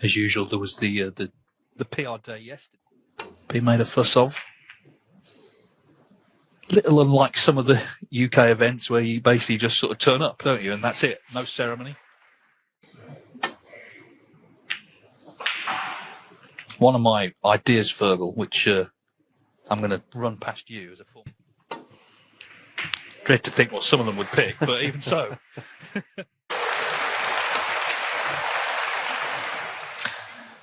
As usual, there was the PR day yesterday. Being made a fuss of. Little unlike some of the UK events where you basically just sort of turn up, don't you? And that's it. No ceremony. One of my ideas, Fergal, which I'm going to run past you as a form. Dread to think what some of them would pick, but even so.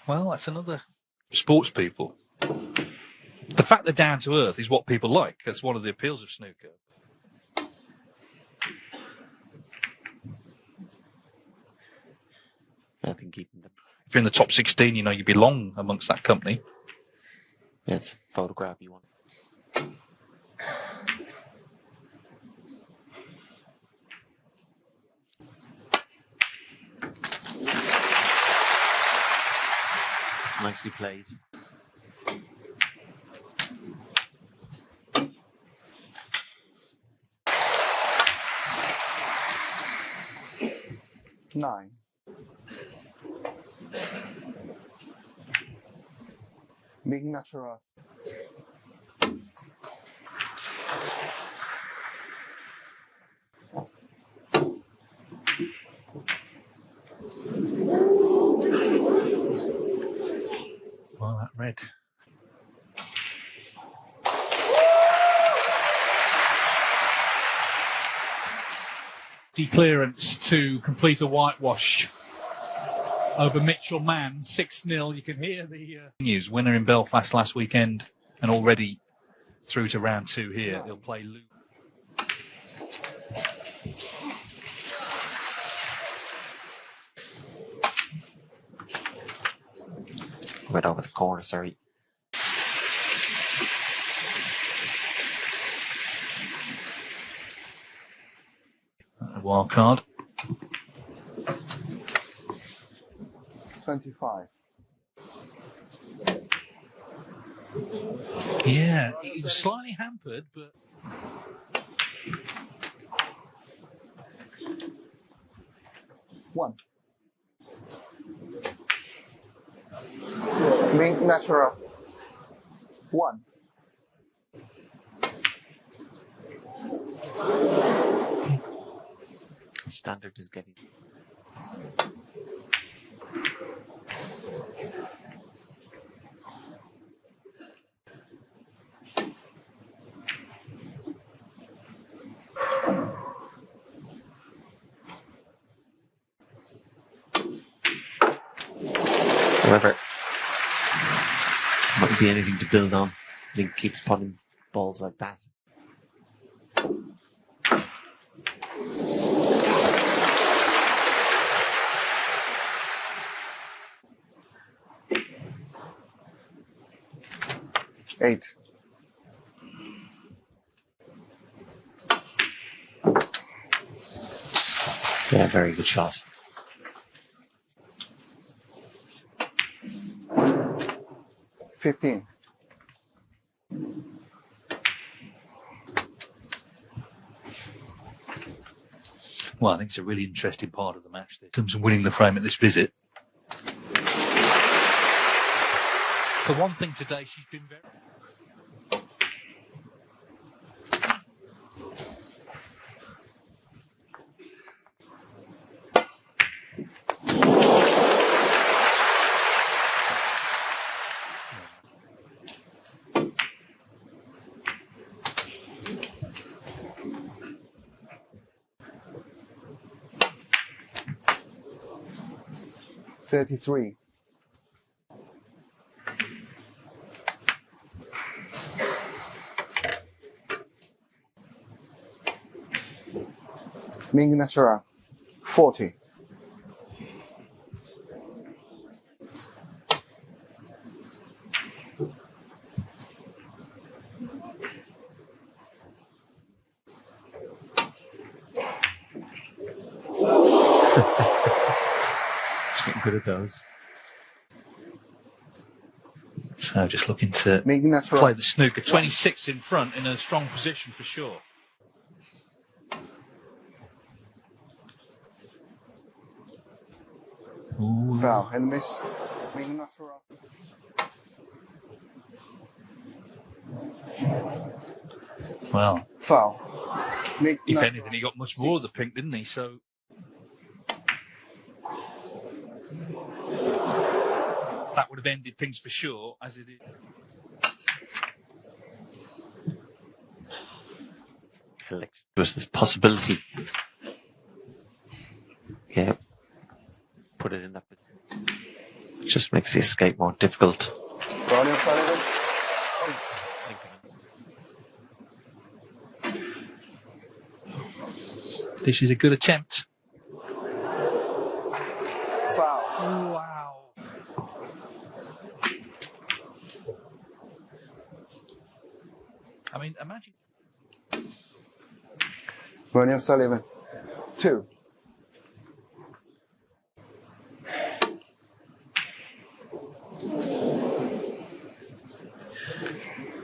Well, that's another sports people. The fact they're down to earth is what people like. That's one of the appeals of snooker. I think keeping them. If you're in the top 16, you know you belong amongst that company. Yeah, it's a photograph you want. Nicely played. Nine. Big Nutcharut. Well, that red. Clearance to complete a whitewash over Mitchell Mann, 6-0. You can hear the news. Winner in Belfast last weekend and already through to round 2 here. He'll play Luke. Right over the corner, sorry. A wild card. 25. Yeah, he was slightly hampered, but... One. Big Nutcharut. 1. Standard is getting. However, might be anything to build on. Link keeps putting balls like that. Eight. Yeah, very good shot. $15. Well, I think it's a really interesting part of the match in terms of winning the frame at this visit. For one thing today, she's been very... $33. Big Nutcharut. 40. Getting good at those. So just looking to Big Nutcharut. play the snooker. 26 in front in a strong position for sure. Foul and miss. Making natural. Well, Foul. Make if natural. anything, he got much more of the pink, didn't he? So that would have ended things for sure, as it is. There's this possibility. Yeah. Put it in that. It just makes the escape more difficult. Ronnie Sullivan. This is a good attempt. Foul. Wow. I mean, imagine. Ronnie Sullivan. 2.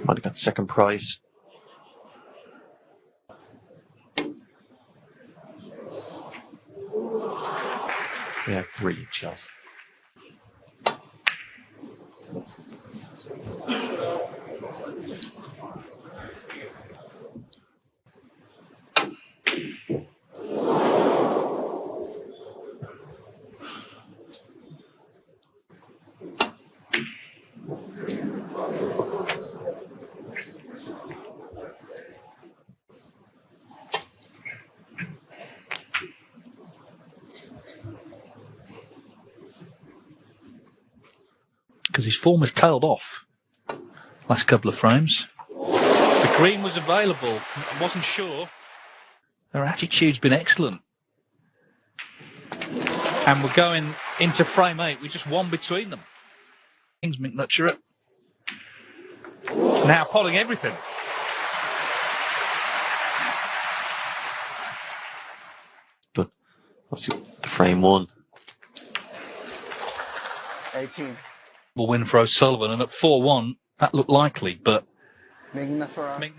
Might have got second prize. Yeah, brilliant shot. Because his form has tailed off last couple of frames. The green was available. I wasn't sure. Their attitude's been excellent. And we're going into frame 8 with just one between them. Nutcharut now polling everything. But obviously the frame 1. 18. Will win for O'Sullivan, and at 4-1, that looked likely, but Making natural.